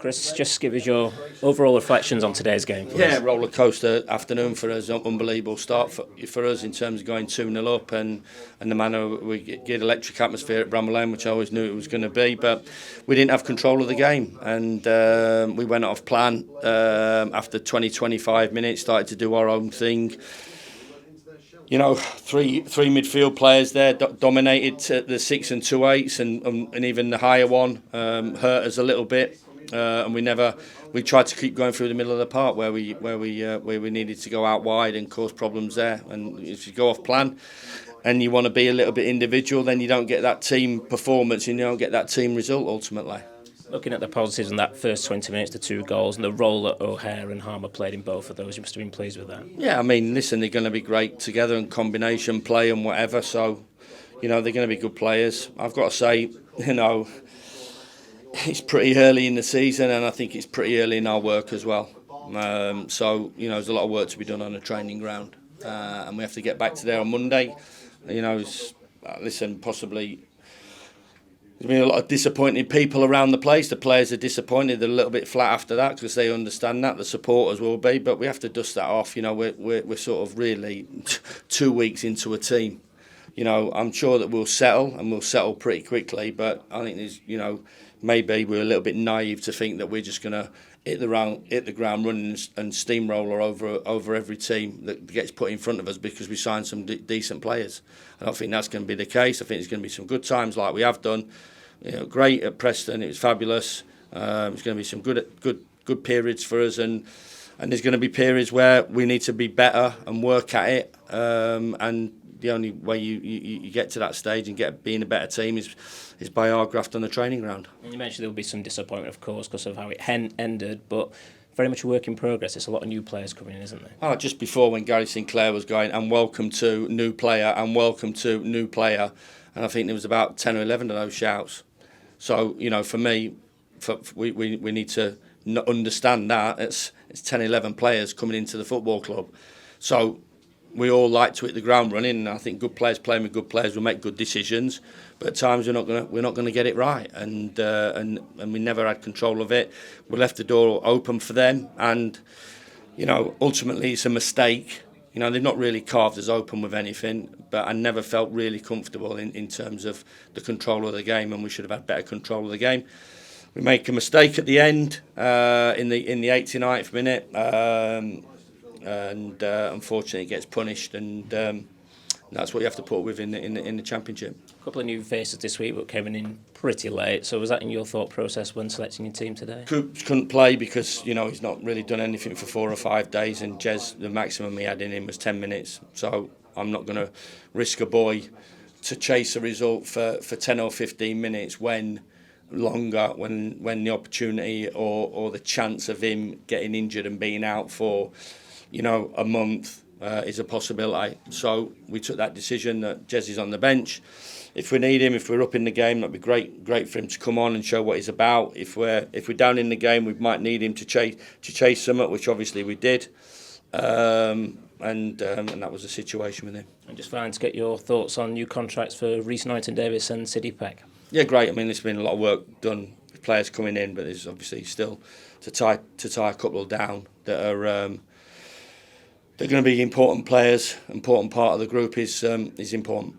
Chris, just give us your overall reflections on today's game. Yeah, roller coaster afternoon for us. Unbelievable start for us in terms of going 2-0 up and the manner we get electric atmosphere at Bramall Lane, which I always knew it was going to be. But we didn't have control of the game, and we went off plan after 20-25 minutes. Started to do our own thing. You know, three midfield players there dominated the 6 and 2/8, and even the higher one hurt us a little bit. And we tried to keep going through the middle of the park where we needed to go out wide and cause problems there. And if you go off plan and you want to be a little bit individual, then you don't get that team performance and you don't get that team result ultimately. Looking at the positives in that first 20 minutes, the 2 goals and the role that O'Hare and Harmer played in both of those, you must have been pleased with that. Yeah, I mean, listen, they're going to be great together and combination play and whatever. So, you know, they're going to be good players. I've got to say, you know, it's pretty early in the season, and I think it's pretty early in our work as well. So, you know, there's a lot of work to be done on the training ground, and we have to get back to there on Monday. You know, listen, possibly there's been a lot of disappointed people around the place. The players are disappointed. They're a little bit flat after that because they understand that. The supporters will be, but we have to dust that off. You know, we're sort of really 2 weeks into a team. You know, I'm sure that we'll settle pretty quickly. But I think there's, you know, maybe we're a little bit naive to think that we're just going to hit the ground running and steamroller over every team that gets put in front of us because we signed some decent players. I don't think that's going to be the case. I think there's going to be some good times like we have done. You know, great at Preston, it was fabulous. There's going to be some good periods for us, and there's going to be periods where we need to be better and work at it. And the only way you get to that stage and being a better team is by our graft on the training ground. And you mentioned there will be some disappointment, of course, because of how it ended, but very much a work in progress. It's a lot of new players coming in, isn't there? Oh, just before when Gary Sinclair was going, and welcome to new player, and welcome to new player, and I think there was about 10 or 11 of those shouts. So, you know, for me, we need to understand that it's 10, 11 players coming into the football club. So we all like to hit the ground running, and I think good players playing with good players will make good decisions. But at times we're not going to get it right, and we never had control of it. We left the door open for them, and you know, ultimately it's a mistake. You know, they've not really carved us open with anything, but I never felt really comfortable in terms of the control of the game, and we should have had better control of the game. We make a mistake at the end in the 89th minute, and unfortunately it gets punished, and that's what you have to put up with in the Championship. A couple of new faces this week, but came in pretty late. So was that in your thought process when selecting your team today? Coops couldn't play because, you know, he's not really done anything for 4 or 5 days, and Jez, the maximum he had in him was 10 minutes. So I'm not going to risk a boy to chase a result for 10 or 15 minutes when the opportunity or the chance of him getting injured and being out for, you know, a month is a possibility. So we took that decision that Jez is on the bench. If we need him, if we're up in the game, that'd be great for him to come on and show what he's about. If we're down in the game, we might need him to chase something, which obviously we did, and that was the situation with him. And just finally, to get your thoughts on new contracts for Reece Knighton-Davis and Sidney Peck. Yeah, great. I mean, there's been a lot of work done with players coming in, but there's obviously still to tie a couple down that are. They're going to be important players. Important part of the group is important.